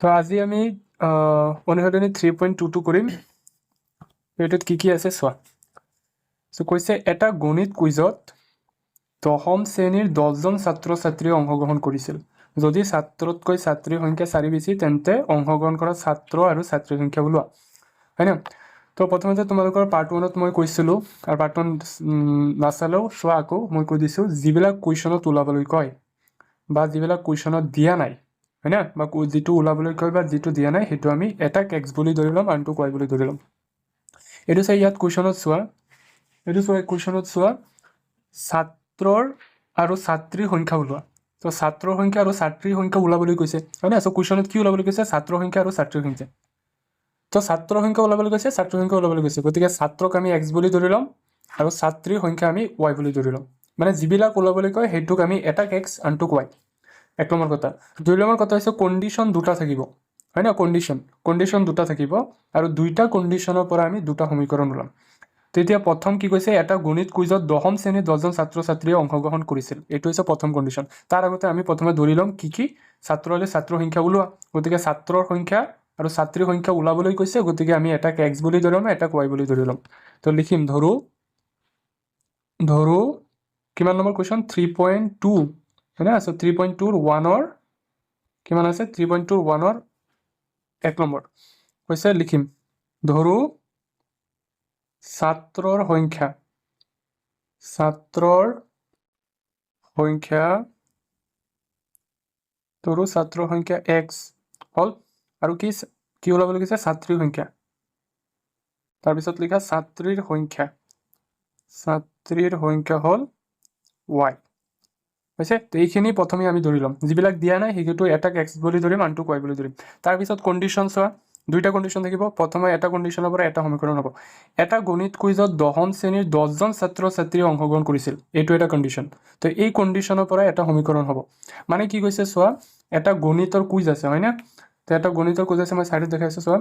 তো আজি আমি অনুশীলনী 3.22 কৰিম। এইটোত কি আছে চোৱা। সো কৈছে এটা গণিত কুইজত 10ম শ্ৰেণীৰ 10জন ছাত্ৰ ছাত্ৰীয়ে অংশগ্ৰহণ কৰিছিল। যদি ছাত্ৰতকৈ ছাত্ৰীৰ সংখ্যা 4 বেছি তেন্তে অংশগ্ৰহণ কৰা ছাত্ৰ আৰু ছাত্ৰীৰ সংখ্যা ওলোৱা, হয় না? তো প্ৰথমতে তোমালোকৰ পাৰ্ট 1ত মই কৈছিলোঁ, আৰু পাৰ্ট 1 নাচালেও চোৱা, আকৌ মই কৈ দিছোঁ যিবিলাক কুৱেশ্যনত ওলাবলৈ কয় বা যিবিলাক কুৱেশ্যনত দিয়া নাই, হয় না, বা যিটো ওলাবলৈ কয় বা যিটো দিয়া নাই সেইটো আমি এটাক এক্স বুলি ধৰি ল'ম, আনটোক ৱাই বুলি ধৰি ল'ম। এইটো চাই ইয়াত কুৱেশ্যনত চোৱা, কুৱেশ্যনত চোৱা ছাত্ৰৰ আৰু ছাত্ৰীৰ সংখ্যা ওলোৱা। তো ছাত্ৰৰ সংখ্যা আৰু ছাত্ৰীৰ সংখ্যা ওলাবলৈ কৈছে, হয় না? চ' কুৱেশ্যনত কি ওলাবলৈ কৈছে? ছাত্ৰৰ সংখ্যা আৰু ছাত্ৰীৰ সংখ্যা। তো ছাত্ৰৰ সংখ্যা ওলাবলৈ কৈছে, ছাত্ৰীৰ সংখ্যা ওলাবলৈ কৈছে, গতিকে ছাত্ৰক আমি এক্স বুলি ধৰি ল'ম আৰু ছাত্ৰীৰ সংখ্যা আমি ৱাই বুলি ধৰি ল'ম। মানে যিবিলাক ওলাবলৈ কয় সেইটোক আমি এটাক এক্স আনটোক ৱাই। 1 নম্বৰ কথা। 2 নম্বৰ কথা হৈছে কণ্ডিশ্যন দুটা থাকিব, হয় না? কণ্ডিশ্যন দুটা থাকিব আৰু দুইটা কণ্ডিশ্যনৰ পৰা আমি দুটা সমীকৰণ ওলাম। তেতিয়া প্ৰথম কি কৈছে? এটা গণিত কুইজত 10ম শ্ৰেণীৰ 10জন ছাত্ৰ ছাত্ৰীয়ে অংশগ্ৰহণ কৰিছিল। এইটো হৈছে প্ৰথম কণ্ডিশ্যন। তাৰ আগতে আমি প্ৰথমে ধৰি ল'ম কি ছাত্ৰ হ'লে ছাত্ৰৰ সংখ্যা ওলোৱা, গতিকে ছাত্ৰৰ সংখ্যা আৰু ছাত্ৰীৰ সংখ্যা ওলাবলৈ কৈছে, গতিকে আমি এটাক এক্স বুলি ধৰি ল'ম, এটাক ৱাই বুলি ধৰি ল'ম। তো লিখিম ধৰো কিমান নম্বৰ কুৱেশ্যন? 3.2, হয় না? চ' 3.2ৰ 1ৰ কিমান আছে? 3.2ৰ 1ৰ 1 নম্বৰ কৈছে, লিখিম ধৰো ছাত্ৰৰ সংখ্যা ধৰো ছাত্ৰৰ সংখ্যা এক্স হ'ল, আৰু কি ওলাবলৈ কৈছে? ছাত্ৰীৰ সংখ্যা। তাৰপিছত লিখা ছাত্ৰীৰ সংখ্যা হ'ল ৱাই, হৈছে? তো এইখিনি প্ৰথমে আমি ধৰি ল'ম। যিবিলাক দিয়া নাই সেইটো এটাক এক্স বুলি ধৰিম, আনটোক ৱাই বুলি ধৰিম। তাৰপিছত কণ্ডিশ্যন চোৱা, দুইটা কণ্ডিশ্যন থাকিব। প্ৰথমে এটা কণ্ডিশ্যনৰ পৰা এটা সমীকৰণ হ'ব। এটা গণিত কুইজত 10ম শ্ৰেণীৰ 10জন ছাত্ৰ ছাত্ৰীয়ে অংশগ্ৰহণ কৰিছিল, এইটো এটা কণ্ডিশ্যন। তো এই কণ্ডিশ্যনৰ পৰা এটা সমীকৰণ হ'ব। মানে কি কৈছে চোৱা, এটা গণিতৰ কুইজ আছে, হয় না? তো এটা গণিতৰ কুইজ আছে, মই চাইডত দেখাইছোঁ চোৱা,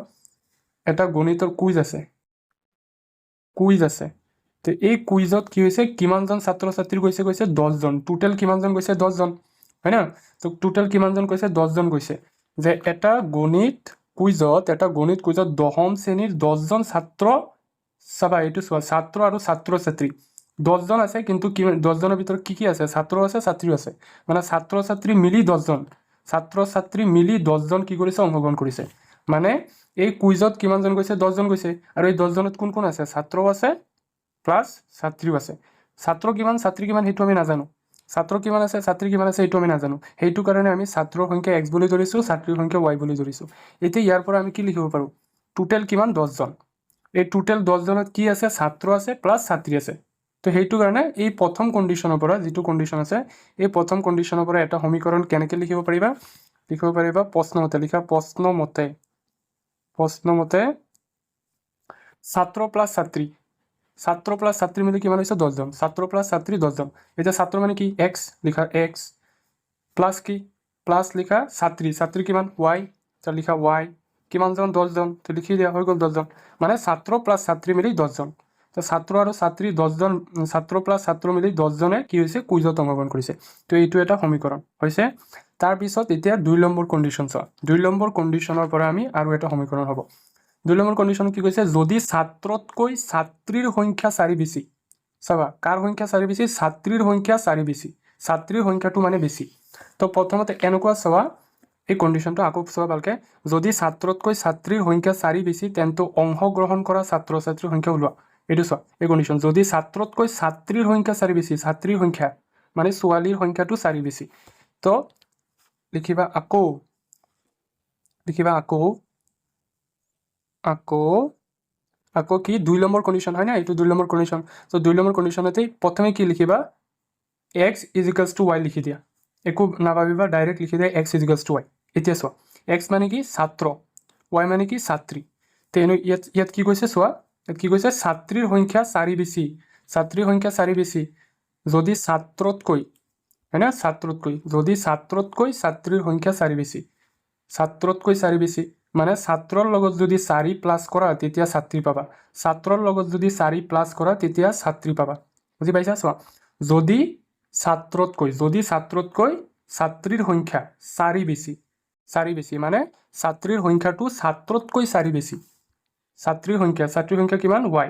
এটা গণিতৰ কুইজ আছে। তো এই কুইজত কি হৈছে? কিমানজন ছাত্ৰ ছাত্ৰী গৈছে? 10জন। টোটেল কিমানজন গৈছে? 10জন, হয় না? তো টোটেল কিমানজন গৈছে? 10জন গৈছে। যে এটা গণিত কুইজত 10ম শ্ৰেণীৰ 10জন ছাত্ৰ, চাবা এইটো চোৱা, ছাত্ৰ আৰু ছাত্ৰ ছাত্ৰী 10জন আছে, কিন্তু 10জনৰ ভিতৰত কি আছে? ছাত্ৰ আছে, ছাত্ৰীও আছে। মানে ছাত্ৰ ছাত্ৰী মিলি 10জন, কি কৰিছে? অংশগ্ৰহণ কৰিছে। মানে এই কুইজত কিমানজন গৈছে? 10জন গৈছে। আৰু এই 10জনত কোন কোন আছে? ছাত্ৰও আছে প্লাছ ছাত্ৰীও আছে। ছাত্ৰ কিমান, ছাত্ৰী কিমান সেইটো আমি নাজানো। ছাত্ৰ কিমান আছে, ছাত্ৰী কিমান আছে এইটো আমি নাজানো। সেইটো কাৰণে আমি ছাত্ৰৰ সংখ্যা এক্স বুলি ধৰিছোঁ, ছাত্ৰীৰ সংখ্যা ৱাই বুলি ধৰিছোঁ। এতিয়া ইয়াৰ পৰা আমি কি লিখিব পাৰোঁ? টোটেল কিমান? 10জন। এই টোটেল 10জনত কি আছে? ছাত্ৰ আছে প্লাছ ছাত্ৰী আছে। তো সেইটো কাৰণে এই প্ৰথম কণ্ডিশ্যনৰ পৰা, যিটো কণ্ডিশ্যন আছে, এই প্ৰথম কণ্ডিশ্যনৰ পৰা এটা সমীকৰণ কেনেকৈ লিখিব পাৰিবা? প্ৰশ্নমতে লিখা। প্ৰশ্নমতে ছাত্ৰ প্লাছ ছাত্ৰী মিলি কিমান হৈছে? 10জন। ছাত্ৰ প্লাছ ছাত্ৰী 10জন। এতিয়া ছাত্ৰ মানে কি? এক্স, লিখা এক্স, প্লাছ কি? প্লাছ লিখা ছাত্ৰী কিমান? ৱাই, লিখা ৱাই। কিমানজন? 10জন। তো লিখি দিয়া, হৈ গ'ল 10জন। মানে ছাত্ৰ প্লাছ ছাত্ৰী মিলি 10জন। তো ছাত্ৰ আৰু ছাত্ৰী 10জন, ছাত্ৰ প্লাছ ছাত্ৰ মিলি 10জনে কি হৈছে? কুইজত অংশগ্ৰহণ কৰিছে। তো এইটো এটা সমীকৰণ হৈছে। তাৰপিছত এতিয়া 2 নম্বৰ কণ্ডিশ্যন চোৱা। 2 নম্বৰ কণ্ডিশ্যনৰ পৰা আমি আৰু এটা সমীকৰণ হ'ব। 2 নম্বৰ কণ্ডিশ্যন কি কৈছে? যদি ছাত্ৰতকৈ ছাত্ৰীৰ সংখ্যা 4 বেছি, চাবা কাৰ সংখ্যা 4 বেছি? ছাত্ৰীৰ সংখ্যা 4 বেছি। ছাত্ৰীৰ সংখ্যাটো মানে বেছি। তো প্ৰথমতে এনেকুৱা চোৱা, এই কণ্ডিশ্যনটো আকৌ চোৱা ভালকৈ। যদি ছাত্ৰতকৈ ছাত্ৰীৰ সংখ্যা 4 বেছি তেন্তে অংশগ্ৰহণ কৰা ছাত্ৰ ছাত্ৰীৰ সংখ্যা ওলোৱা। এইটো চোৱা, এই কণ্ডিশ্যন। যদি ছাত্ৰতকৈ ছাত্ৰীৰ সংখ্যা 4 বেছি, ছাত্ৰীৰ সংখ্যা মানে ছোৱালীৰ সংখ্যাটো 4 বেছি। তো লিখিবা আকৌ কি 2 নম্বৰ কণ্ডিশ্যন, হয় না? এইটো 2 নম্বৰ কণ্ডিশ্যন। চ' 2 নম্বৰ কণ্ডিশ্যনতেই প্ৰথমে কি লিখিবা? X is equals to Y লিখি দিয়া। একো নাভাবিবা, ডাইৰেক্ট লিখি দিয়া X is equals to Y. এতিয়া চোৱা, এক্স মানে কি? ছাত্ৰ, ৱাই মানে কি? ছাত্ৰী। তেনে ইয়াত কি কৈছে চোৱা, ইয়াত কি কৈছে? ছাত্ৰীৰ সংখ্যা 4 বেছি। ছাত্ৰীৰ সংখ্যা 4 বেছি যদি ছাত্ৰতকৈ, হয় না? যদি ছাত্ৰতকৈ ছাত্ৰীৰ সংখ্যা 4 বেছি, ছাত্ৰতকৈ 4 বেছি মানে ছাত্ৰৰ লগত যদি 4 প্লাছ কৰা তেতিয়া ছাত্ৰী পাবা। ছাত্ৰৰ লগত যদি 4 প্লাছ কৰা তেতিয়া ছাত্ৰী পাবা। বুজি পাইছা? চোৱা, যদি ছাত্ৰতকৈ ছাত্ৰীৰ সংখ্যা 4 বেছি, 4 বেছি মানে ছাত্ৰীৰ সংখ্যাটো ছাত্ৰতকৈ 4 বেছি ছাত্ৰীৰ সংখ্যা কিমান y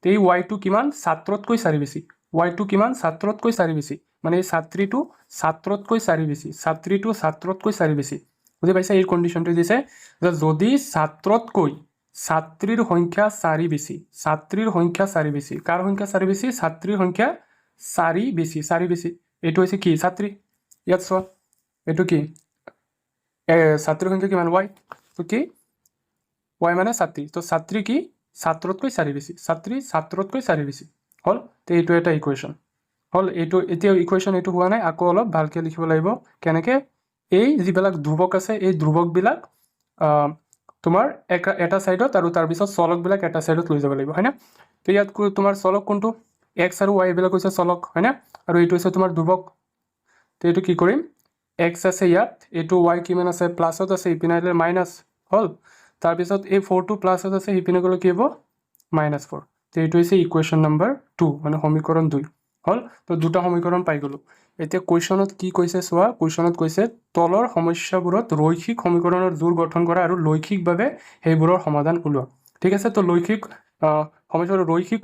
তে এই y টো কিমান ছাত্ৰতকৈ 4 বেছি y টো কিমান ছাত্ৰতকৈ 4 বেছি মানে এই ছাত্ৰীটো ছাত্ৰতকৈ 4 বেছি ছাত্ৰীটো ছাত্ৰতকৈ 4 বেছি বুজি পাইছা এই কন্ডিশনটো দিছে যে যদি ছাত্ৰতকৈ ছাত্ৰীৰ সংখ্যা 4 বেছি ছাত্ৰীৰ সংখ্যা 4 বেছি কাৰ সংখ্যা 4 বেছি ছাত্ৰীৰ সংখ্যা 4 বেছি এটো হৈছে কি ছাত্ৰী ইয়াত চোৱা এটো কি ছাত্ৰীৰ সংখ্যা কিমান y তো কি y মানে ছাত্ৰী তো ছাত্ৰী কি ছাত্ৰতকৈ 4 বেছি ছাত্ৰী ছাত্ৰতকৈ 4 বেছি হল তে এইটো এটা ইকুৱেশ্যন হল এইটো এতিয়া ইকুৱেশ্যন এইটো হোৱা নাই আকৌ অলপ ভালকৈ লিখিব লাগিব কেনেকৈ এই যিবিলাক ধ্ৰুৱক আছে এই ধ্ৰুৱকবিলাক তোমাৰ এটা সাইডত আৰু তাৰ পিছত চলকবিলাক এটা সাইডত লৈ যাব লাগিব হয়না তো ইয়াত তোমাৰ চলক কোনটো x আৰু y বিলাক হৈছে চলক হয়না আৰু এইটো হৈছে তোমাৰ ধ্ৰুৱক তো এইটো কি কৰিম x আছে ইয়াত এইটো y কিমান আছে প্লাছত আছে ইপিনে আহিলে মাইনাছ হল তাৰ পিছত এই 4 টো প্লাছত আছে ইপিনে গ'লে কি হ'ব -4 তো এইটো হৈছে ইকুৱেশ্যন নম্বৰ 2 মানে সমীকৰণ 2 হল তো দুটা সমীকৰণ পাই গলো এতিয়া কোৱেশ্যনত কি কৈছে চোৱা কোৱেশ্যনত কৈছে তলৰ সমস্যাবোৰত ৰৈখিক সমীকৰণৰ জোৰ গঠন কৰা আৰু লৈখিকভাৱে সেইবোৰৰ সমাধান উলিওৱা ঠিক আছে তো ৰৈখিক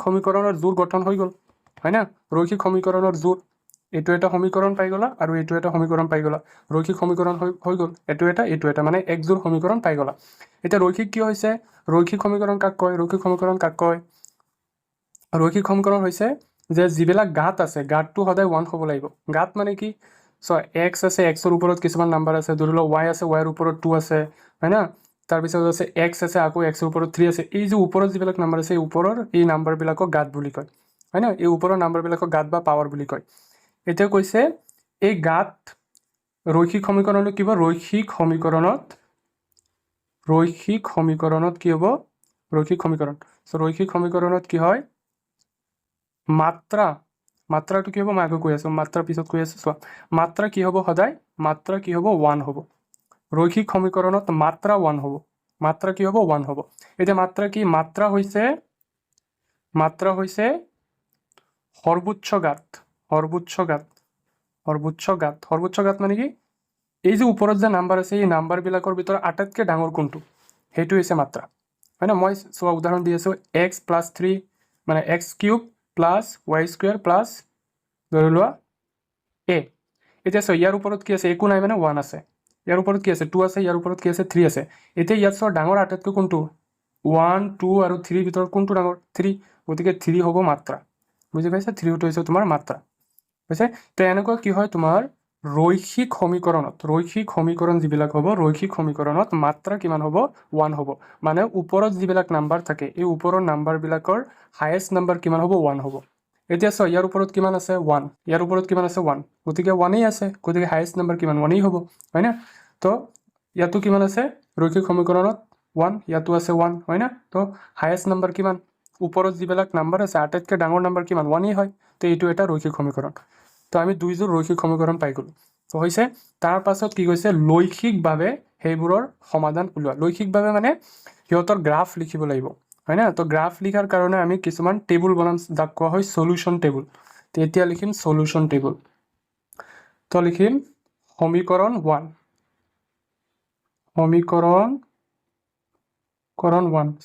সমীকৰণৰ জোৰ গঠন হৈ গল হয় না ৰৈখিক সমীকৰণৰ জোৰ এইটো এটা সমীকৰণ পাই গলা আৰু এইটো এটা সমীকৰণ পাই গলা ৰৈখিক সমীকৰণ হৈ গল এইটো এটা মানে এক জোৰ সমীকৰণ পাই গলা এতিয়া ৰৈখিক কি হৈছে ৰৈখিক সমীকৰণ কাক কয় ৰৈখিক সমীকৰণ হৈছে যে যিবিলাক ঘাত আছে ঘাতটো সদায় 1 হ'ব লাগিব ঘাত মানে কি সো x আছে x ৰ ওপৰত কিছুমান নাম্বাৰ আছে ধৰি লও y আছে y ৰ ওপৰত 2 আছে হয় না তাৰ পিছত আছে x আছে আকৌ x ৰ ওপৰত 3 আছে এই যে ওপৰত যিবিলাক নাম্বাৰ আছে এই ওপৰৰ এই নাম্বাৰবিলাকক ঘাত বুলি কয় হয় না এই ওপৰৰ নাম্বাৰবিলাকক ঘাত বা পাৱাৰ বুলি কয় এতিয়া কৈছে এই ঘাত ৰৈখিক সমীকৰণলৈ কি হ'ব ৰৈখিক সমীকৰণত কি হ'ব ৰৈখিক সমীকৰণ সো ৰৈখিক সমীকৰণত কি হয় মাত্ৰাটো কি হ'ব মই আগত কৈ আছো মাত্ৰা পিছত কৈ আছো চোৱা মাত্ৰা কি হ'ব সদায় মাত্ৰা কি হ'ব 1 হ'ব ৰৈখিক সমীকৰণত মাত্ৰা 1 হ'ব মাত্ৰা কি হ'ব 1 হ'ব এতিয়া মাত্ৰা কি মাত্ৰা হৈছে সৰ্বোচ্চ ঘাত মানে কি এই যে ওপৰত যে নাম্বাৰ আছে এই নাম্বাৰবিলাকৰ ভিতৰত আটাইতকৈ ডাঙৰ কোনটো সেইটো হৈছে মাত্ৰা হয় না মই চোৱা উদাহৰণ দি আছো x + 3 মানে x³ + y² + ধৰি লোৱা a এতিয়া চোৱা ইয়াৰ ওপৰত কি আছে একো নাই মানে 1 আছে ইয়াৰ ওপৰত কি আছে 2 আছে ইয়াৰ ওপৰত কি আছে 3 আছে এতিয়া ইয়াত চোৱা ডাঙৰ আটাইতকৈ কোনটো 1 2 আৰু 3 ভিতৰত কোনটো ডাঙৰ 3 গতিকে 3 হ'ব মাত্ৰা বুজি পাইছা 3 টো হৈছে তোমাৰ মাত্ৰা বুজিছে তো এনেকুৱা কি হয় তোমাৰ ৰৈখিক সমীকৰণ যিবিলাক হ'ব ৰৈখিক সমীকৰণত মাত্ৰা কিমান হ'ব 1 হ'ব মানে ওপৰত যিবিলাক নাম্বাৰ থাকে এই ওপৰৰ নাম্বাৰবিলাকৰ হাইয়েষ্ট নাম্বাৰ কিমান হ'ব 1 হ'ব এতিয়া চোৱা ইয়াৰ ওপৰত কিমান আছে 1 ইয়াৰ ওপৰত কিমান আছে 1 গতিকে 1 এই আছে গতিকে হাইয়েষ্ট নাম্বাৰ কিমান 1 এই হ'ব হয় না তো ইয়াতো কিমান আছে ৰৈখিক সমীকৰণত 1 ইয়াতো আছে 1 হয় না তো হাইয়েষ্ট নাম্বাৰ কিমান ওপৰত যিবিলাক নাম্বাৰ আছে আটাইতকৈ ডাঙৰ নাম্বাৰ কিমান 1 এই হয় তো এইটো এটা ৰৈখিক সমীকৰণ তো আমি দুইযোৰ ৰৈখিক সমীকৰণ পাই গলো তো হৈছে তাৰ পাছত কি কৈছে লৈখিকভাৱে সেইবোৰৰ সমাধান উলিওৱা লৈখিকভাৱে মানে সিহঁতৰ গ্ৰাফ লিখিব লাগিব হয় না তো গ্ৰাফ লিখাৰ কাৰণে আমি কিছুমান টেবুল বনাম যাক কোৱা হয় সলিউশন টেবুল তো এতিয়া লিখিম সলিউশন টেবুল তো লিখিম সমীকৰণ 1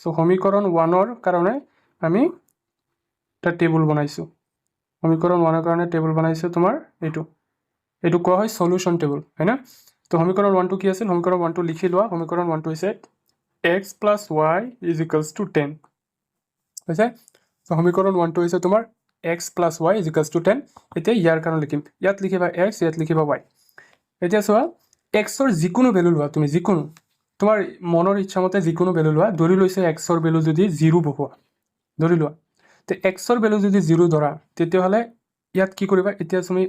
সো সমীকৰণ 1ৰ কাৰণে আমি এটা টেবুল বনাইছো সমীকৰণ 1ৰ কাৰণে টেবুল বনাইছো তোমাৰ এইটো কোৱা হয় সলিউশন টেবুল হয় না তো সমীকৰণ 1টো কি আছিল সমীকৰণ 1টো লিখি লোৱা সমীকৰণ 1টো হৈছে x + y = 10 হৈছে তো সমীকৰণ 1টো হৈছে তোমাৰ x + y = 10 এতিয়া ইয়াৰ কাৰণে লিখিম ইয়াত লিখিবা x ইয়াত লিখিবা y এতিয়া চোৱা x ৰ যিকোনো ভ্যালু লোৱা তুমি যিকোনো তোমাৰ মনৰ ইচ্ছা মতে যিকোনো ভ্যালু লোৱা ধৰি লৈছে x ৰ ভ্যালু যদি 0 বহোৱা ধৰি লোৱা তে x ৰ ভ্যালু যদি 0 ধৰা তেতিয়াহ'লে ইয়াত কি কৰিবা এতিয়া তুমি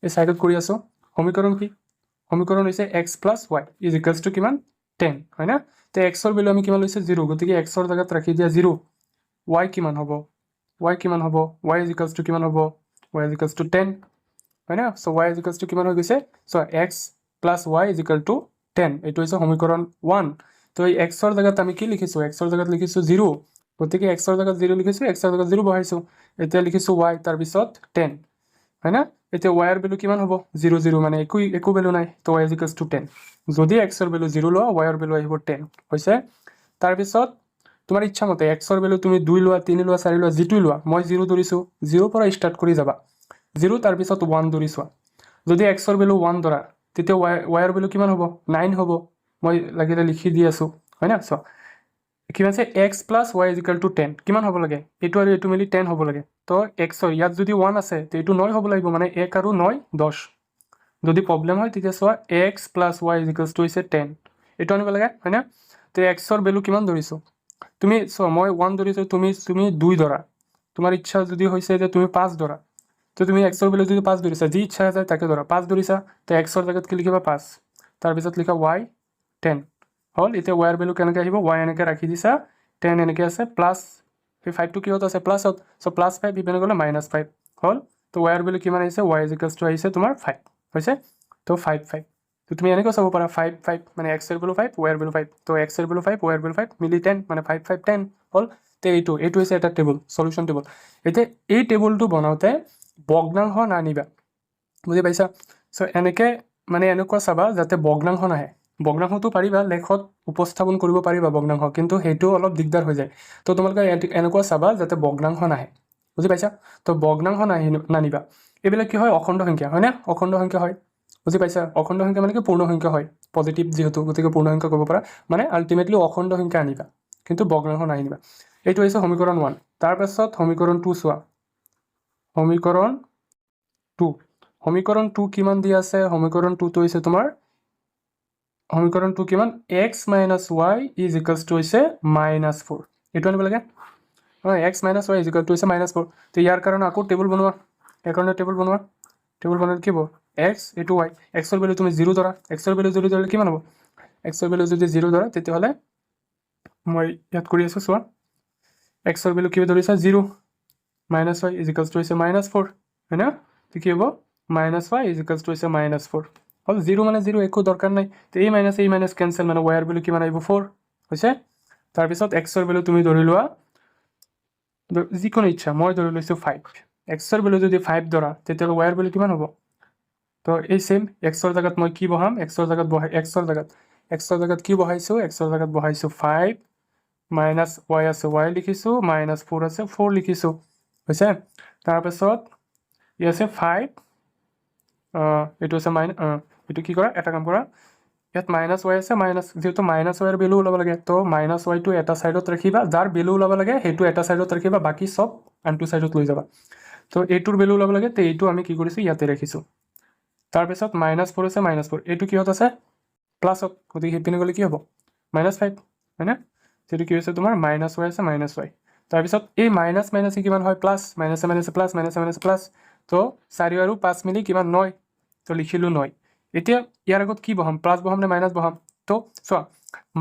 এই সাইডত কৰি আছো সমীকৰণ কি সমীকৰণ হৈছে x + y = কিমান 10 হয় না তে x ৰ ভ্যালু আমি কিমান লৈছে 0 গতিকে x ৰ জায়গাত ৰাখি দিয়া 0 y কিমান হ'ব y কিমান হ'ব y = কিমান হ'ব y = 10 হয় না সো y = কিমান হৈ গৈছে সো x + y = 10 এইটো হৈছে সমীকৰণ 1 তো এই x ৰ জায়গাত আমি কি লিখিছো x ৰ জায়গাত লিখিছো 0 গতিকে x ৰ জায়গাত 0 লিখিছো x ৰ জায়গাত 0 বহাইছো এতিয়া লিখিছো y তাৰ পিছত 10 হয় না এতিয়া y ৰ ভ্যালু কিমান হ'ব 0 0 মানে একো ভ্যালু নাই তো y = 10 যদি x ৰ ভ্যালু 0 লোৱা y ৰ ভ্যালু আহিব 10 হৈছে তাৰ পিছত তোমাৰ ইচ্ছা মতে x ৰ ভ্যালু তুমি 2 লোৱা 3 লোৱা 4 লোৱা যেটো লোৱা মই 0 ধৰিছো 0 পৰা ষ্টাৰ্ট কৰি যাবা 0 তাৰ পিছত 1 ধৰিছো যদি x ৰ ভ্যালু 1 ধৰা তেতিয়া y ৰ ভ্যালু কিমান হ'ব 9 হ'ব মই লাগিলে লিখি দি আছো হয় না সো কিমান আছে x + y = 10 কিমান হ'ব লাগে এটো আৰু এটো মিলি 10 হ'ব লাগে তো x ৰ ইয়াত যদি 1 আছে তে এটো 9 হ'ব লাগিব মানে 1 আৰু 9 10 যদি প্ৰবলেম হয় তেতিয়া সোৱা x + y = 10 এটো আনিব লাগে হয় না তে x ৰ ভ্যালু কিমান ধৰিছো তুমি সো মই 1 ধৰিছো তুমি 2 ধৰা তোমাৰ ইচ্ছা যদি হৈছে যে তুমি 5 ধৰা তো তুমি x ৰ ভ্যালু যদি 5 ধৰিছা যি ইচ্ছা যায় তাকে ধৰা 5 ধৰিছা তে x ৰ জায়গাত কি লিখিবা 5 তাৰ পিছত লিখা y 10 হল এতিয়া y ৰ ভ্যালু কেনেকৈ আহিব y এনেকৈ ৰাখি দিছা 10 এনেকৈ আছে প্লাস এই 5 টো কি হত আছে প্লাসত সো +5 ইপিনে গলে -5 হল তো y ৰ ভ্যালু কিমান আহিছে y = আহিছে তোমাৰ 5 হৈছে তো 5 5 তো তুমি এনেকৈ চাব পাৰা 5 5 মানে x ৰ ভ্যালু 5 y ৰ ভ্যালু 5 তো x ৰ ভ্যালু 5 y ৰ ভ্যালু 5 মিলি 10 মানে 5 5 10 হল তে এইটো হৈছে এটা টেবুল সলিউশন টেবুল এতিয়া এই টেবুলটো বনাওতে ভগ্নাংশ নানিবা বুজি পাইছা সো এনেকৈ মানে এনেকুৱা চাবা যাতে ভগ্নাংশ নাহে ভগ্নাংশটো পাৰিবা লেখত উপস্থাপন কৰিব পাৰিবা ভগ্নাংশ কিন্তু হেতু অলপ দিগদাৰ হৈ যায় তো তোমালোকে এনেকুৱা চাবা যাতে ভগ্নাংশ নাহে বুজি পাইছা তো ভগ্নাংশ নানিবা এইবিলাক কি হয় অখণ্ড সংখ্যা হয় না অখণ্ড সংখ্যা হয় বুজি পাইছা অখণ্ড সংখ্যা মানে কি পূৰ্ণ সংখ্যা হয় পজিটিভ যেহেতু গতিকে পূৰ্ণ সংখ্যা ক'ব পাৰা মানে আলটিমেটলি অখণ্ড সংখ্যা আনিবা কিন্তু ভগ্নাংশ নানিবা এইটো হৈছে সমীকৰণ 1 তাৰ পাছত সমীকৰণ 2 চোৱা সমীকৰণ 2 সমীকৰণ 2 কিমান দি আছে সমীকৰণ 2 তো হৈছে তোমাৰ সমীকৰণ 2 কিমান x - y = হৈছে -4 এটো আনিব লাগে x - y = হৈছে -4 তো ইয়াৰ কাৰণে আকৌ টেবুল বনোৱা ইয়াৰ কাৰণে টেবুল বনালে কি হ'ব x এটো y x ৰ ভ্যালু তুমি 0 ধৰা x ৰ ভ্যালু 0 ধৰিলে কিমান হ'ব x ৰ ভ্যালু যদি 0 ধৰা তেতিয়া হলে মই ইয়াত কৰি আছো চোৱা x ৰ ভ্যালু কি ধৰিছা 0 - y = হৈছে -4 হয় না তো কি হ'ব -y = হৈছে -4 হল 0 মানে 0 একো দৰকাৰ নাই তো এই মাইনাস ক্যান্সেল মানে y ৰ ভ্যালু কিমান আহিব 4 হৈছে তাৰ পিছত x ৰ ভ্যালু তুমি ধৰি লোৱা যিকোনো ইচ্ছা মই ধৰি লৈছো 5 x ৰ ভ্যালু যদি 5 ধৰা তেতিয়া y ৰ ভ্যালু কিমান হ'ব তো এই সেম x ৰ জায়গাত মই কি বহাম x ৰ জায়গাত কি বহাইছো x ৰ জায়গাত বহাইছো 5 মাইনাস y আছে y লিখিছো -4 আছে 4 লিখিছো হৈছে তাৰ পিছত ই আছে 5 এটো আছে এটো কি কৰা এটা কাম কৰা ইয়াত -y আছে যেহেতু -y ৰ ভ্যালু ওলাব লাগে তো -y টো এটা সাইডত ৰাখিবা যাৰ ভ্যালু ওলাব লাগে হেতু এটা সাইডত ৰাখিবা বাকি সব আনটো সাইডত লৈ যাবা তো এইটোৰ ভ্যালু ওলাব লাগে তে এইটো আমি কি কৰিছো ইয়াতে ৰাখিছো তাৰ পিছত -4 আছে -4 এইটো কিহত আছে প্লাসত গতিকে হেপিনে গলে কি হ'ব -5 হয় না যেটো কি হৈছে তোমাৰ -y আছে -y তাৰ পিছত এই মাইনাস কিমান হয় প্লাস মাইনাস প্লাস তো 4 আৰু 5 মিলি কিমান 9 তো লিখিলো 9 এতিয়া ইয়াৰ আগত কি বহাম প্লাস বহাম নে মাইনাস বহাম তো চোৱা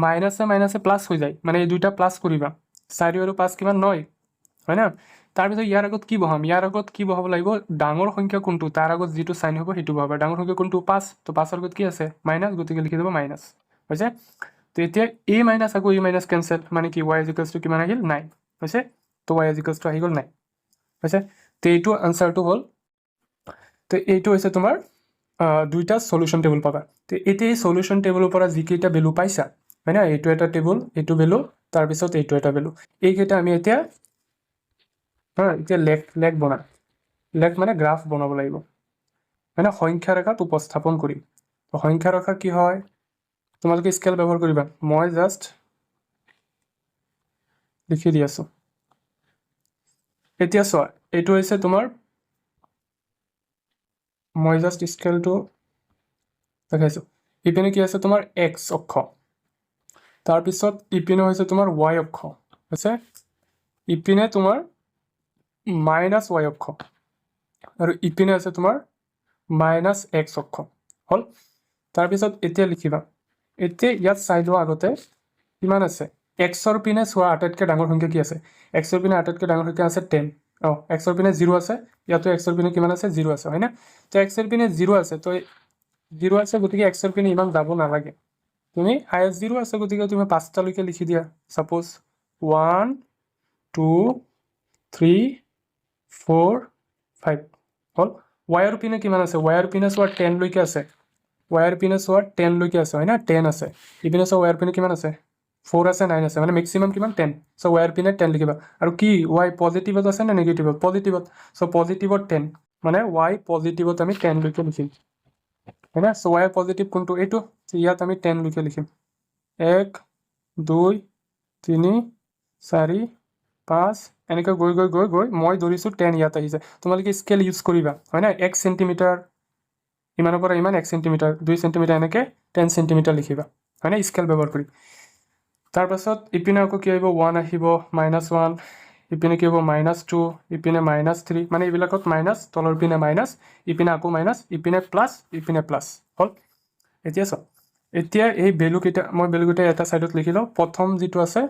মাইনাসে প্লাস হৈ যায় মানে এই দুইটা প্লাস কৰিবা 4 আৰু 5 কিমান 9 হয় না তাৰ পিছত ইয়াৰ আগত কি বহাব লাগিব ডাঙৰ সংখ্যা কোনটো তাৰ আগত যেটো সাইন হ'ব হেতু বহাবা ডাঙৰ সংখ্যা কোনটো 5 তো 5 ৰ আগত কি আছে মাইনাস গতিকে লিখি দেব মাইনাস হৈছে তো এতিয়া এই মাইনাস আকৌ এই মাইনাস ক্যান্সেল মানে কি y = কিমান আহিল 9 হৈছে তো y = আহি গল 9 হৈছে তো এইটো আনসাৰটো হ'ল তো এইটো হৈছে তোমাৰ দুইটা সলিউশন টেবুল পাবা তো এতিয়া এই সলিউশন টেবুলৰ পৰা যিকেইটা ভ্যালু পাইছা হয় না এইটো এটা টেবুল এইটো ভ্যালু তাৰ পিছত এইটো এটা ভ্যালু এইকেইটা আমি এতিয়া এতিয়া লেখ বনা লেখ মানে গ্ৰাফ বনাব লাগিব মানে সংখ্যা ৰেখাত উপস্থাপন কৰিম তো সংখ্যা ৰেখা কি হয় তোমালোকে স্কেল ব্যৱহাৰ কৰিবা মই জাস্ট লিখি দি আছো এতিয়া চোৱা এইটো হৈছে তোমাৰ মই জাস্ট স্কেলটো দেখাইছো ইপিনে কি আছে তোমাৰ x অক্ষ তাৰ পিছত ইপিনে হৈছে তোমাৰ y অক্ষ আছে ইপিনে তোমাৰ -y অক্ষ আৰু ইপিনে আছে তোমাৰ -x অক্ষ হল তাৰ পিছত এতিয়া লিখিবা এতিয়া ইয়াত চাই লোৱা আগতে কিমান আছে x ৰ পিনে চোৱা আটাইতকৈ ডাঙৰ সংখ্যা কি আছে x ৰ পিনে আটাইতকৈ ডাঙৰ সংখ্যা আছে 10 x ৰ পিনে 0 আছে ইয়াতো x ৰ পিনে কিমান আছে 0 আছে হয় না তো x ৰ পিনে 0 আছে তো 0 আছে গতিকে x ৰ পিনে ইমান যাব নালাগে তুমি হাইয়েস্ট 0 আছে গতিকে তুমি 5টা লৈকে লিখি দিয়া সাপোজ 1 2 3 4 5 হল ৱাইৰ পিনে কিমান আছে ৱাইৰ পিনে চোৱা 10 লৈকে আছে ৱাইৰ পিনে চোৱা 10 লৈকে আছে হয় না 10 আছে ইপিনে চোৱা ৱাইৰ পিনে কিমান আছে 4 আছে 9 আছে মানে ম্যাক্সিমাম কিমান 10 সো ৱাইৰ পিনে 10 লিখিবা আৰু কি y পজিটিভত আছে না নেগেটিভত পজিটিভত সো পজিটিভত 10 মানে y পজিটিভত আমি 10 লৈকে লিখিম হয় না সো y পজিটিভ কোনটো এইটো ইয়াত আমি 10 লৈকে লিখিম 1 2 3 4 5 এনেকৈ গৈ গৈ গৈ গৈ মই ধৰিছো 10 ইয়াত আহিছে তোমালোকে স্কেল ইউজ কৰিবা হয় না 1 সেন্টিমিটাৰ ইমানৰ পৰা ইমান 1 সেন্টিমিটাৰ 2 সেন্টিমিটাৰ এনেকৈ 10 সেন্টিমিটাৰ লিখিবা হয় না স্কেল ব্যৱহাৰ কৰি তাৰ পাছত ইপিনে আকৌ কি আহিব 1 আহিব -1 ইপিনে কি হ'ব -2 ইপিনে -3 মানে এইবিলাকত মাইনাস তলৰ পিনে মাইনাস ইপিনে আকৌ মাইনাস ইপিনে প্লাস ইপিনে প্লাস হল এতিয়া চোৱা এতিয়া এই ভ্যালু কেইটা মই ভ্যালু কেইটা এটা সাইডত লিখি লওঁ প্ৰথম যেটো আছে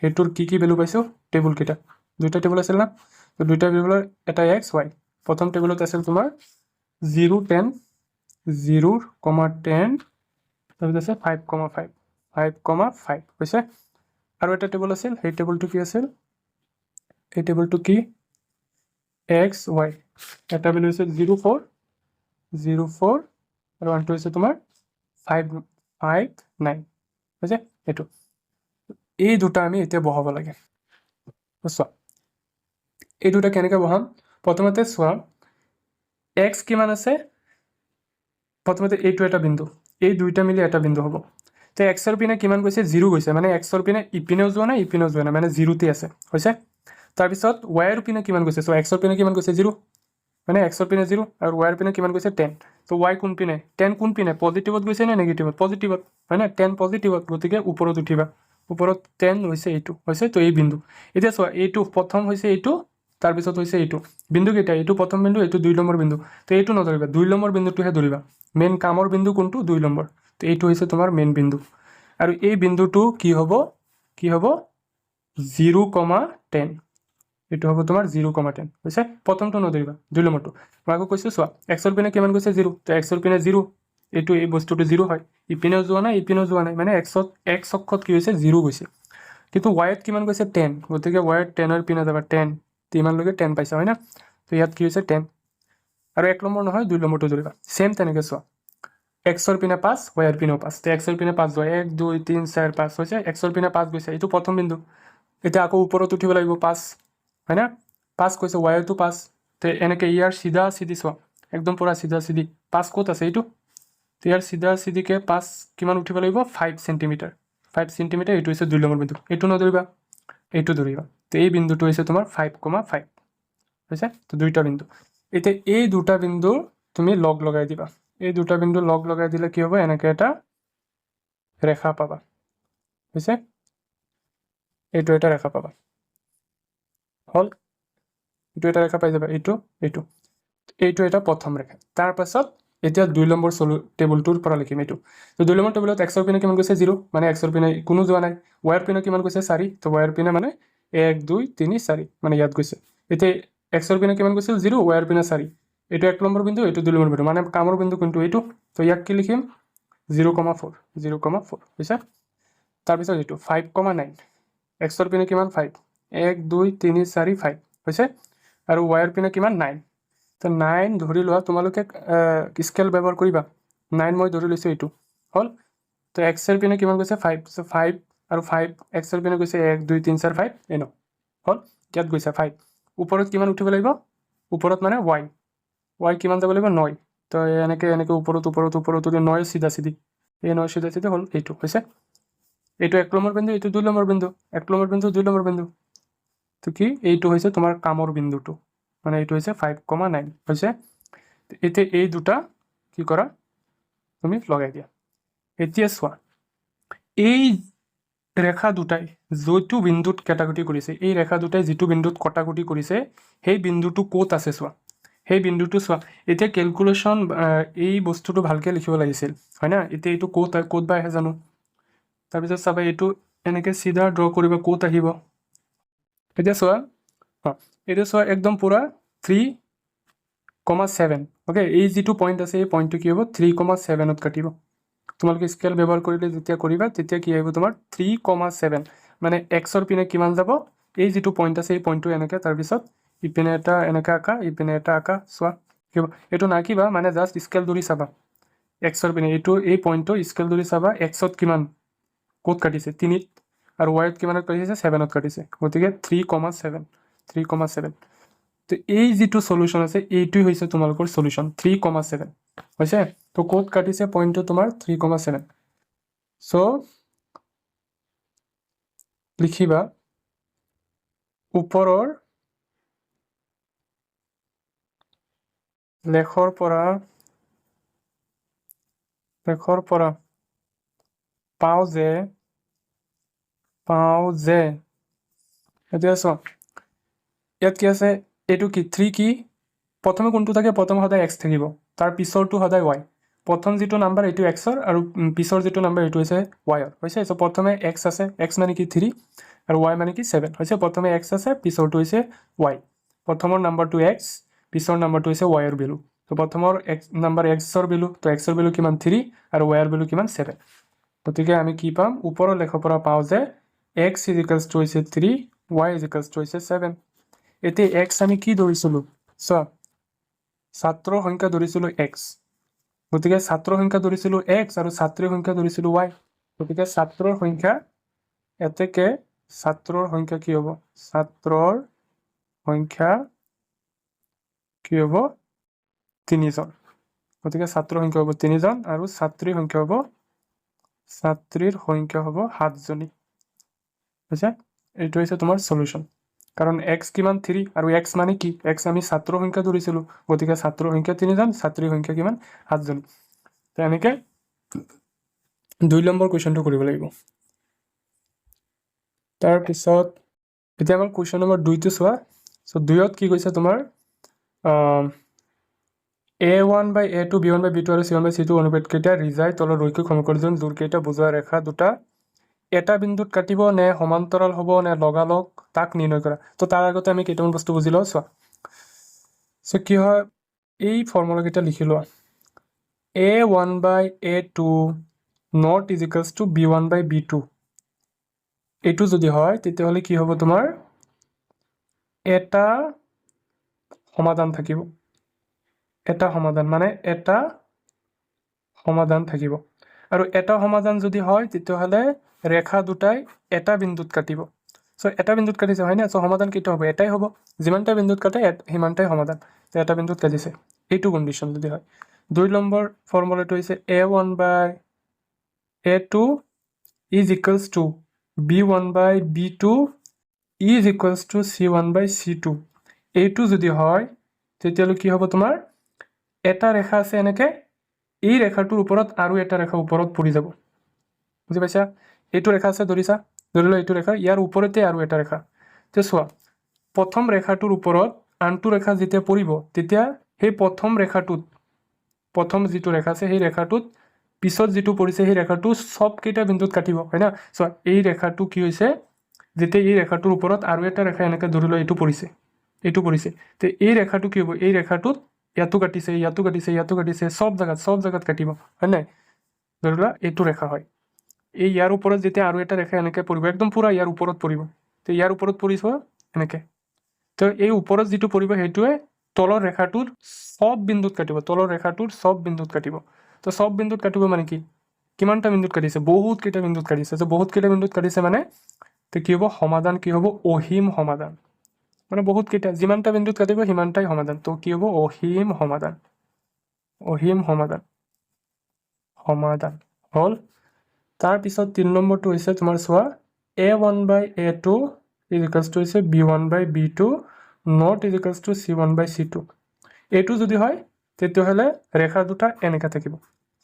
হেতুৰ কি ভ্যালু পাইছো টেবুল কেইটা দুটা টেবুল আছিল না তো দুটা টেবুলৰ এটা x y প্ৰথম টেবুলত আছিল তোমাৰ 0 10 0, 10 তাৰপিছত আছে 5,5 5,5 হৈছে আৰু এটা টেবুল আছিল সেই টেবুলটো কি আছিল এই টেবুলটো কি x y এটা ভ্যালু আছে 0 4 0 4 আৰু আনটো আছে তোমাৰ 5 5 9 হৈছে এটো এই দুটা আমি এতিয়া বহাব লাগে চোৱা এই দুটা কেনেকৈ বহাম প্ৰথমতে চোৱা x কিমান আছে প্ৰথমতে এইটো এটা বিন্দু এই দুইটা মিলি এটা বিন্দু হ'ব তে x ৰ পিনে কিমান গৈছে 0 গৈছে মানে x ৰ পিনে ইপিনেও যোৱা নাই ইপিনেও যোৱা নাই মানে 0 তে আছে হৈছে তাৰ পিছত y ৰ পিনে কিমান গৈছে সো x ৰ পিনে কিমান গৈছে 0 মানে x ৰ পিনে 0 আৰু y ৰ পিনে কিমান গৈছে 10 তো y কোন পিনে 10 কোন পিনে পজিটিভত গৈছে নে নেগেটিভত পজিটিভত হয় না 10 পজিটিভত গতিকে ওপৰত উঠিবা ওপৰত 10 হৈছে এইটো হৈছে তো এই বিন্দু এতিয়া চোৱা এইটো প্ৰথম হৈছে এইটো তাৰ পিছত হৈছে এইটো বিন্দু কেইটা এইটো প্ৰথম বিন্দু এইটো 2 নম্বৰ বিন্দু তো এইটো নধৰিবা 2 নম্বৰ বিন্দুটোহে ধৰিবা মেইন কামৰ বিন্দু কোনটো 2 নম্বৰ তো এইটো হৈছে তোমাৰ মেইন বিন্দু আৰু এই বিন্দুটো কি হ'ব 0,10 এইটো হ'ব তোমাৰ 0,10 হৈছে প্ৰথমটো নধৰিবা 2 নম্বৰটো মই আকৌ কৈছো চোৱা x ৰ পিনে কিমান গৈছে 0 তো x ৰ পিনে 0 এইটো এই বস্তুটো 0 হয় ইপিনেও যোৱা নাই মানে x অক্ষত কি হৈছে 0 গৈছে কিন্তু y ত কিমান গৈছে 10 গতিকে y ত 10 ৰ পিনে যাবা 10 তিমান লৈকে 10 পাইছা হয় না তো ইয়াত কি হৈছে 10 আৰু 1 নম্বৰ নহয় 2 নম্বৰটো ধৰিবা সেম তেনেকৈ চোৱা x ৰ পিনে 5 y ৰ পিনেও 5 তো x ৰ পিনে 5 যোৱা 1 2 3 4 5 হৈছে x ৰ পিনে 5 গৈছে এইটো প্ৰথম বিন্দু এটা আকৌ ওপৰত উঠিব লাগিব 5 হয় না 5 কৈছে y টো 5 তে এনেকৈ ইয়াৰ সিধা সিধি চোৱা একদম পুৰা সিধা সিধি 5 ক'ত আছে এইটো তো ইয়াৰ সিধা সিধিকে 5 কিমান উঠিব লাগিব 5 সেন্টিমিটাৰ 5 সেন্টিমিটাৰ এইটো হৈছে 2 নম্বৰ বিন্দু এইটো নধৰিবা এইটো ধৰিবা তো এই বিন্দুটো হৈছে তোমাৰ 5,5 হৈছে তো দুইটা বিন্দু এতিয়া এই দুটা বিন্দু তুমি লগ লগাই দিবা এই দুটা বিন্দু লগ লগাই দিলে কি হ'ব এনেকৈ এটা ৰেখা পাবা হৈছে এইটো এটা ৰেখা পাবা হল এইটো এটা ৰেখা পাই যাবা এইটো এটা প্ৰথম ৰেখা তাৰ পাছত এতিয়া 2 নম্বৰ টেবুলটোৰ পৰা লিখিম এইটো তো 2 নম্বৰ টেবুলত x ৰ পিনে কিমান গৈছে 0 মানে x ৰ পিনে কোনো যোৱা নাই y ৰ পিনে কিমান গৈছে 4 তো y ৰ পিনে মানে 1 2 3 4 মানে ইয়াত গৈছে এতিয়া x ৰ পিনে কিমান গৈছে 0 y ৰ পিনে 4 এইটো 1 নম্বৰ বিন্দু এইটো 2 নম্বৰ বিন্দু মানে কামৰ বিন্দু কোনটো এইটো তো ইয়াক কি লিখিম 0,4 হৈছে তাৰ পিছত এইটো 5,9 x ৰ পিনে কিমান 5 1 2 3 4 5 হৈছে আৰু y ৰ পিনে কিমান 9 তো 9 ধৰি লোৱা তোমালোকে স্কেল ব্যৱহাৰ কৰিবা 9 মই ধৰি লৈছো এইটো হল তো x ৰ পিনে কিমান গৈছে 5 সো 5 আৰু 5 x ৰ পিনে গৈছে 1 2 3 4 5 এনো হল ইয়াত গৈছে 5 ওপৰত কিমান উঠিব লাগিব ওপৰত মানে y কিমান যাব লাগিব 9 তো এনেকৈ ওপৰত 9 সিধা সিধি এই 9 সিধা সিধি হল এইটো হৈছে এইটো 1 নম্বৰ বিন্দু এইটো 2 নম্বৰ বিন্দু 1 নম্বৰ বিন্দু 2 নম্বৰ বিন্দু তো কি এইটো হৈছে তোমাৰ কামৰ বিন্দুটো মানে এইটো হৈছে 5,9 হৈছে এতিয়া এই দুটা কি কৰা তুমি লগাই দিয়া এতিয়া চোৱা এই ৰেখা দুটাই যেটো বিন্দুত কটাকটি কৰিছে এই ৰেখা দুটাই যেটো বিন্দুত কটাকটি কৰিছে সেই বিন্দুটো ক'ত আছে চোৱা সেই বিন্দুটো চোৱা এতিয়া ক্যালকুলেশন এই বস্তুটো ভালকৈ লিখিব লাগিছিল হয় না এতিয়া এইটো ক'ত বা আহে জানো তাৰপিছত চাবা এইটো এনেকৈ সিধা ড্ৰ কৰিবা ক'ত আহিব এতিয়া চোৱা এইটো চোৱা একদম পুৰা 3,7 ওকে এই যেটো পইণ্ট আছে এই পইণ্টটো কি হ'ব 3,7ত কাটিব তোমালোকে স্কেল ব্যৱহাৰ কৰিলে যেতিয়া কৰিবা তেতিয়া কি আহিব তোমাৰ 3,7 মানে x ৰ পিনে কিমান যাব এই যেটো পইণ্ট আছে এই পইণ্টটো এনেকৈ তাৰপিছত ইপিনে এটা এনেকৈ আঁকা ইপিনে এটা আঁকা চোৱা এইটো নাকিবা মানে জাষ্ট স্কেল ধৰি চাবা এক্সৰ পিনে এইটো এই পইণ্টটো স্কেল ধৰি চাবা এক্সত কিমান ক'ত কাটিছে 3ত আৰু ৱাইত কিমানত কাটিছে 7ত কাটিছে গতিকে 3,7 তো এই যিটো সলিউশন আছে এইটোই হৈছে তোমালোকৰ সলিউশন 3,7 হৈছে তো ক'ত কাটিছে পইণ্টটো তোমাৰ 3,7 সো লিখিবা ওপৰৰ লেখৰ পৰা পাওঁ যে এতিয়া চোৱা ইয়াত কি আছে এইটো কি 3 কি প্ৰথমে কোনটো থাকে প্ৰথমে সদায় x থাকিব তাৰ পিছৰটো সদায় y প্ৰথম যিটো নাম্বাৰ এইটো xৰ আৰু পিছৰ যিটো নাম্বাৰ এইটো হৈছে yৰ হৈছে সো প্ৰথমে x আছে x মানে কি 3 আৰু y মানে কি 7 হৈছে প্ৰথমে x আছে পিছৰটো হৈছে y প্ৰথমৰ নাম্বাৰটো x পিছৰ নাম্বাৰটো হৈছে y ৰ ভ্যালু তো প্ৰথমৰ x নাম্বাৰ x ৰ ভ্যালু তো x ৰ ভ্যালু কিমান 3 আৰু y ৰ ভ্যালু কিমান 7 গতিকে আমি কি পাম ওপৰৰ লেখৰ পৰা পাওঁ যে x হৈছে 3 y হৈছে 7 এতিয়া x আমি কি ধৰিছিলো সো ছাত্ৰৰ সংখ্যা ধৰিছিলো x গতিকে ছাত্ৰৰ সংখ্যা ধৰিছিলো x আৰু ছাত্ৰীৰ সংখ্যা ধৰিছিলো y গতিকে ছাত্ৰৰ সংখ্যা এতেকে ছাত্ৰৰ সংখ্যা কি হ'ব ছাত্ৰৰ সংখ্যা কি হ'ব 3 জন গতিকে ছাত্ৰৰ সংখ্যা হ'ব 3 জন আৰু ছাত্ৰীৰ সংখ্যা হ'ব 7 জনী বুঝা এইটো হৈছে তোমাৰ সলিউশন কাৰণ x কিমান 3 আৰু x মানে কি x আমি ছাত্ৰৰ সংখ্যা ধৰিছিলো গতিকে ছাত্ৰৰ সংখ্যা 3 জন ছাত্ৰীৰ সংখ্যা কিমান 7 জন তো এনেকে 2 নম্বৰ কোৱেশ্চনটো কৰিব লাগিব তাৰ পিছত এতিয়া আমাৰ কোৱেশ্চন নম্বৰ 2 টো চোৱা সো 2ত কি কৈছে তোমাৰ a1 by a2 b1 by b2 আৰু c1 by c2 অনুপাত কেইটা ৰিজাই তলৰ ৰৈখিক সমীকৰণৰ জোৰ কেইটা বুজোৱা ৰেখা দুটা এটা বিন্দুত কাটিব নে সমান্তৰাল হ'ব নে লগালগ তাক নিৰ্ণয় কৰা তো তাৰ আগতে আমি কেইটামান বস্তু বুজি লওঁ চোৱা সো কি হয় এই ফৰ্মুলা কেইটা লিখি লোৱা a1 by a2 not is equals to b1 by b2 এইটো যদি হয় তেতিয়াহলে কি হ'ব তোমাৰ এটা সমাধান থাকিব এটা সমাধান মানে এটা সমাধান থাকিব আৰু এটা সমাধান যদি হয় তেতিয়াহলে ৰেখা দুটাই এটা বিন্দুত কাটিব সো এটা বিন্দুত কাটিছে হয় না সো সমাধান কিটো হ'ব এটাই হ'ব যিমানটা বিন্দুত কাটে হিমানটাই সমাধান তো এটা বিন্দুত কাটিছে এইটো কন্ডিশন যদি হয় 2 নম্বৰ ফৰ্মুলাটো হৈছে a1 by a2 is equals to b1 by b2 is equals to c1 by c2 এইটো যদি হয় তেতিয়াহলে কি হ'ব তোমাৰ এটা ৰেখা আছে এনেকে এই ৰেখাটোৰ ওপৰত আৰু এটা ৰেখা ওপৰত পৰি যাব বুজি পাইছা এইটো ৰেখা আছে ধৰিছা ধৰিলো এইটো ৰেখা ইয়াৰ ওপৰতে আৰু এটা ৰেখা তে চোৱা প্ৰথম ৰেখাটোৰ ওপৰত আনটো ৰেখা যেতিয়া পৰিব তেতিয়া সেই প্ৰথম ৰেখাটোত প্ৰথম যিটো ৰেখা আছে সেই ৰেখাটোত পিছত যিটো পৰিছে সেই ৰেখাটো সব কেইটা বিন্দুত কাটিব হয় না চোৱা এই ৰেখাটো কি হৈছে যেতিয়া এই ৰেখাটোৰ ওপৰত আৰু এটা ৰেখা এনেকে ধৰিলো এইটো পৰিছে তে এই ৰেখাটো কি হ'ব এই ৰেখাটোত ইয়াতো কাটিছে সব জায়গাত কাটিব হয় নাই ধৰিলা এইটো ৰেখা হয় এই ইয়াৰ ওপৰত যেতিয়া আৰু এটা ৰেখা এনেকে পৰিব একদম পুৰা ইয়াৰ ওপৰত পৰিব তে ইয়াৰ ওপৰত পৰিছ এনেকে তো এই ওপৰত যিটো পৰিব হেতুৱে তলৰ ৰেখাটোৰ সব বিন্দুত কাটিব তলৰ ৰেখাটোৰ সব বিন্দুত কাটিব তো সব বিন্দুত কাটিব মানে কি কিমানটা বিন্দুত কাটিছে বহুত কেইটা বিন্দুত কাটিছে তো বহুত কেইটা বিন্দুত কাটিছে মানে তো কি হ'ব সমাধান কি হ'ব অহিম সমাধান মানে বহুত কেইটা যিমানটা বিন্দুত কাটিব হিমানটাই সমাধান তো কি হ'ব অহিম সমাধান হল তাৰ পিছত 3 নম্বৰটো হৈছে তোমাৰ চোৱা a1 by a2 is equals to হৈছে b1 by b2 not is equals to c1 by c2 এইটো যদি হয় তেতিয়াহলে ৰেখা দুটা এনেকা থাকিব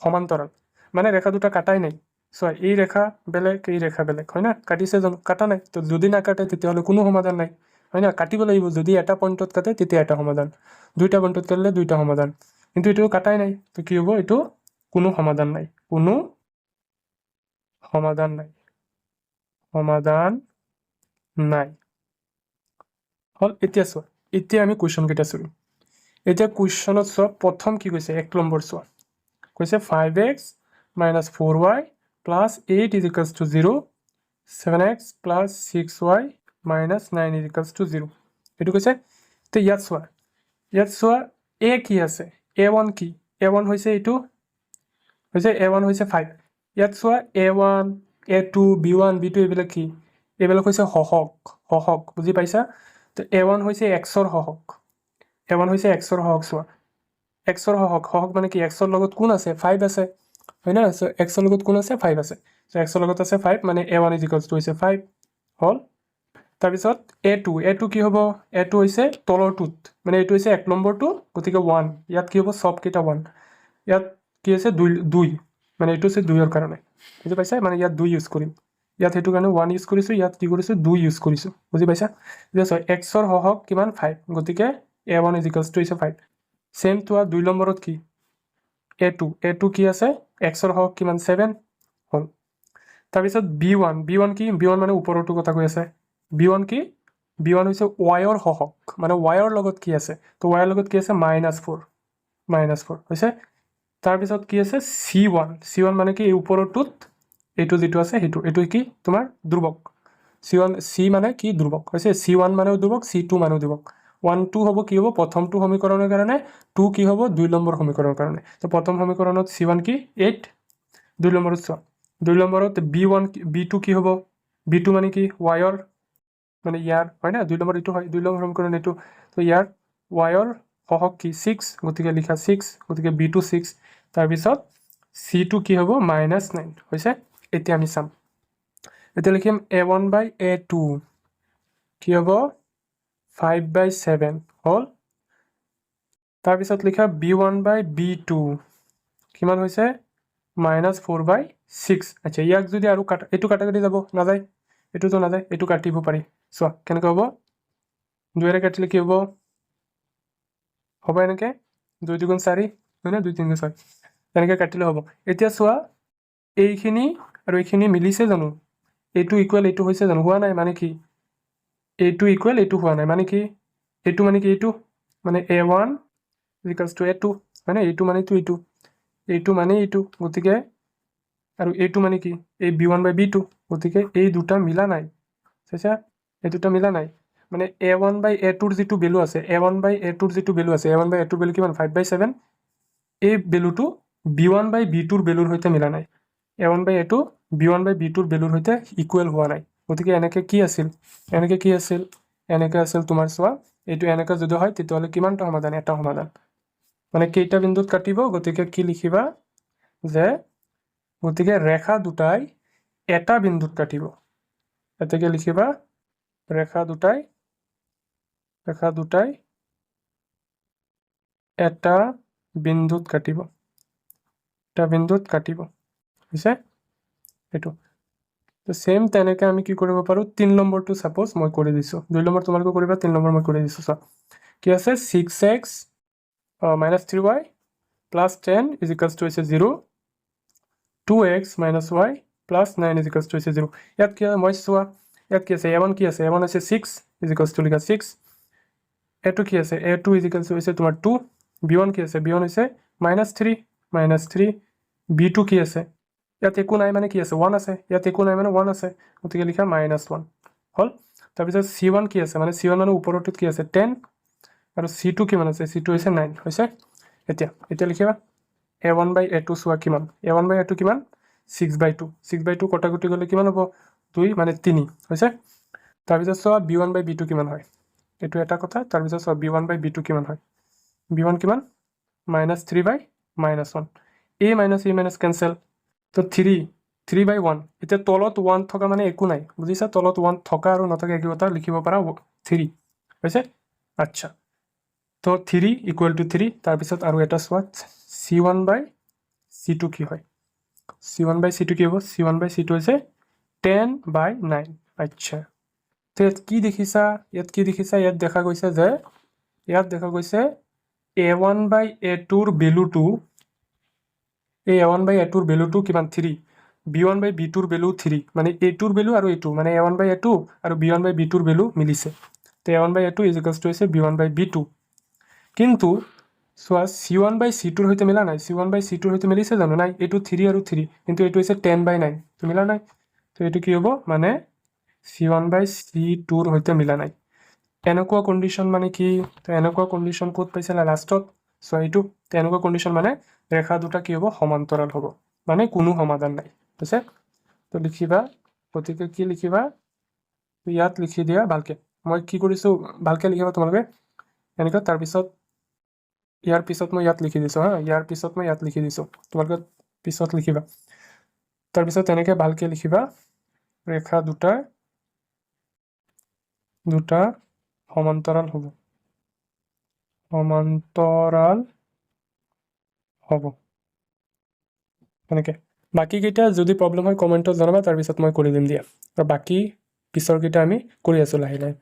সমান্তৰাল মানে ৰেখা দুটা কাটাই নাই চোৱা এই ৰেখা বেলেগ এই ৰেখা বেলেগ হয় না কাটিছে জানো কাটা নাই তো যদি না কাটে তেতিয়াহলে কোনো সমাধান নাই হয় না কাটিব লাগিব যদি এটা পইণ্টত কাটে তেতিয়া এটা সমাধান দুইটা পইণ্টত কাটিলে দুইটা সমাধান কিন্তু এটো কাটাই নাই তো কি হ'ব এটো কোনো সমাধান নাই হল এতিয়া চোৱা এতিয়া আমি কোৱেশ্চন কেইটা চাম এতিয়া কোৱেশ্চনত চোৱা প্ৰথম কি কৈছে 1 নম্বৰ চোৱা কৈছে 5x - 4y + 8 is equals to 0 7x + 6y - 9 is equals to 0 এটো কৈছে তো ইয়াত চোৱা এ কি আছে a1 কি a1 হৈছে এইটো হৈছে a1 হৈছে 5 ইয়াত চোৱা a1 a2 b1 b2 এইবিলাক কি এইবিলাক হৈছে হহক বুজি পাইছা তো a1 হৈছে x ৰ হহক a1 হৈছে x ৰ হহক চোৱা x ৰ হহক মানে কি x ৰ লগত কোন আছে 5 আছে হয় না সো x ৰ লগত কোন আছে 5 আছে সো x ৰ লগত আছে 5 মানে a1 হৈছে 5 হল তাৰপিছত a2 কি হ'ব a2 হৈছে তলৰটোত মানে এইটো হৈছে 1 নম্বৰটো গতিকে 1 ইয়াত কি হ'ব সব কেইটা 1 ইয়াত কি আছে 2 মানে এইটো হৈছে 2 ৰ কাৰণে বুজি পাইছা মানে ইয়াত 2 ইউজ কৰিম ইয়াত হেতু কাৰণে 1 ইউজ কৰিছো ইয়াত কি কৰিছো 2 ইউজ কৰিছো বুজি পাইছা যে x ৰ হহক কিমান 5 গতিকে a1 হৈছে 5 সেম তো 2 নম্বৰত কি a2 কি আছে x ৰ হহক কিমান 7 হল তাৰপিছত b1 কি b1 মানে ওপৰৰটো কথা কৈ আছে b1 কি b1 হৈছে y ৰ হহক মানে y ৰ লগত কি আছে তো y ৰ লগত কি আছে -4 হৈছে তাৰপিছত কি আছে c1 মানে কি এই ওপৰৰটোত এইটো যেটো আছে এইটো কি তোমাৰ ধ্ৰুবক c মানে কি ধ্ৰুবক হৈছে c1 মানে ধ্ৰুবক c2 মানে ধ্ৰুবক 1 2 হ'ব কি হ'ব প্ৰথমটো সমীকৰণৰ কাৰণে 2 কি হ'ব 2 নম্বৰ সমীকৰণৰ কাৰণে তো প্ৰথম সমীকৰণত c1 কি 8 2 নম্বৰত চোৱা 2 নম্বৰত b2 কি হ'ব b2 মানে কি y ৰ মানে ইয়াৰ হয় না 2 নম্বৰ এইটো হয় 2 নম্বৰ সমীকৰণ এইটো তো ইয়াৰ y ৰ হহক কি 6 গতিকে লিখা 6 গতিকে b2 6 তাৰপিছত c2 কি হ'ব -9 হৈছে এতিয়া আমি চাম এতিয়া লিখিম a1/a2 কি হ'ব 5/7 হল তাৰপিছত লিখা b1/b2 কিমান হৈছে -4/6 আচ্ছা ইয়াক যদি আৰু এইটো কাটাকাটি যাব নাযায় এইটোতো নাযায় এইটো কাটিব পাৰি চোৱা কেনেকৈ হ'ব 2 এৰে কাটিলে কি হ'ব হ'ব এনেকে 2 2 গুণ 4 হয় না 2 3 গুণ 6 এনেকে কাটিলে হ'ব এতিয়া চোৱা এইখিনি আৰু এইখিনি মিলিছে জানো এইটো ইকুৱেল এইটো হৈছে জানো হোৱা নাই মানে কি এইটো ইকুৱেল এইটো হোৱা নাই মানে কি এইটো মানে কি এইটো মানে a1 a2 হয় না এইটো মানে এইটো মানে এইটো গতিকে আৰু এইটো মানে কি এই b1/b2 গতিকে এই দুটা মিলা নাই চাইছা এই দুটা মিলা নাই মানে a1/a2 ৰ যেটো ভ্যালু আছে a1/a2 ৰ যেটো ভ্যালু আছে a1/a2 ভ্যালু কিমান 5/7 এই ভ্যালুটো b1/b2 ৰ ভ্যালুৰ সৈতে মিলা নাই a1/a2 b1/b2 ৰ ভ্যালুৰ সৈতে ইকুৱেল হোৱা নাই গতিকে এনেকে কি আছিল এনেকে আছিল তোমাৰ চোৱা এইটো এনেকে যদি হয় তেতিয়াহলে কিমানটা সমাধান এটা সমাধান মানে কেইটা বিন্দুত কাটিব গতিকে কি লিখিবা যে গতিকে ৰেখা দুটাই এটা বিন্দুত কাটিব এতেকে লিখিবা ৰেখা দুটাই এটা বিন্দুত কাটিব হৈছে এইটো তো সেম তেনেকে আমি কি কৰিব পাৰো 3 নম্বৰটো সাপোজ মই কৰি দিছো 2 নম্বৰ তোমালোকে কৰিবা 3 নম্বৰ মই কৰি দিছো কি আছে 6x - 3y + 10 = 0 2x - y + 9 = 0 ইয়াত কি মই চোৱা ইয়াত কি আছে a1 কি আছে a1 আছে 6 = লিখা 6 a2 কি আছে a2 = তোমাৰ 2 b1 কি আছে b1 হৈছে -3 b2 কি আছে ইয়াত একো নাই মানে কি আছে 1 আছে ইয়াত একো নাই মানে 1 আছে গতিকে লিখা -1 হল তাৰপিছত c1 কি আছে মানে c1 মানে ওপৰটোত কি আছে 10 আৰু c2 কিমান আছে c2 হৈছে 9 হৈছে এতিয়া লিখিবা a1/a2 চোৱা কিমান a1/a2 কিমান 6/2 কটাকটি গলে কিমান হ'ব 2 মানে 3 হৈছে তাৰপিছত চোৱা b1/b2 কিমান হয় এইটো এটা কথা তাৰপিছত চোৱা b1/b2 কিমান হয় b1 কিমান -3/-1 a - কেনসেল তো 3/1 এতিয়া তলত 1 থকা মানে একো নাই বুজিছা তলত 1 থকা আৰু নথকা একে কথা লিখিব পাৰা 3 হৈছে আচ্ছা তো 3 = 3 তাৰপিছত আৰু এটা চোৱা c1/c2 কি হয় c1/c2 কি হ'ব c1/c2 হৈছে 10/9 আচ্ছা তো ইয়াত কি দেখিছা ইয়াত দেখা গৈছে যে a1/a2 ৰ ভ্যালুটো এই a1/a2 ৰ ভ্যালুটো কিমান 3 b1/b2 ৰ ভ্যালু 3 মানে a2 ৰ ভ্যালু আৰু a2 মানে a1/a2 আৰু b1/b2 ৰ ভ্যালু মিলিছে তো a1/a2 = b1/b2 কিন্তু চোৱা c1/c2 ৰ সৈতে মিলা নাই c1/c2 ৰ সৈতে মিলিছে জানো নাই এইটো 3 আৰু 3 কিন্তু এইটো হৈছে 10/9 তো মিলা নাই তো এইটো কি হ'ব মানে c1/c2 ৰ সৈতে মিলা নাই এনেকুৱা কন্ডিশন মানে কি তো এনেকুৱা কন্ডিশন ক'ত পাইছিলা লাষ্টত চ' এইটো তেনেকুৱা কণ্ডিশ্যন মানে ৰেখা দুটা কি হ'ব সমান্তৰাল হ'ব মানে কোনো সমাধান নাই ঠিক আছে তো লিখিবা গতিকে কি লিখিবা ইয়াত লিখি দিয়া ভালকে মই কি কৰিছোঁ ভালকে লিখিবা তোমালোকে এনেকুৱা তাৰপিছত ইয়াৰ পিছত মই ইয়াত লিখি দিছোঁ হা ইয়াৰ পিছত মই ইয়াত লিখি দিছোঁ তোমালোকে পিছত লিখিবা তাৰপিছত তেনেকৈ ভালকে লিখিবা ৰেখা দুটা সমান্তৰাল হ'ব এনেকৈ বাকীকেইটা যদি প্ৰব্লেম হয় কমেণ্টত জনাবা তাৰপিছত মই কৰি দিম দিয়া আৰু বাকী পিছৰকেইটা আমি কৰি আছোঁ লাহে লাহে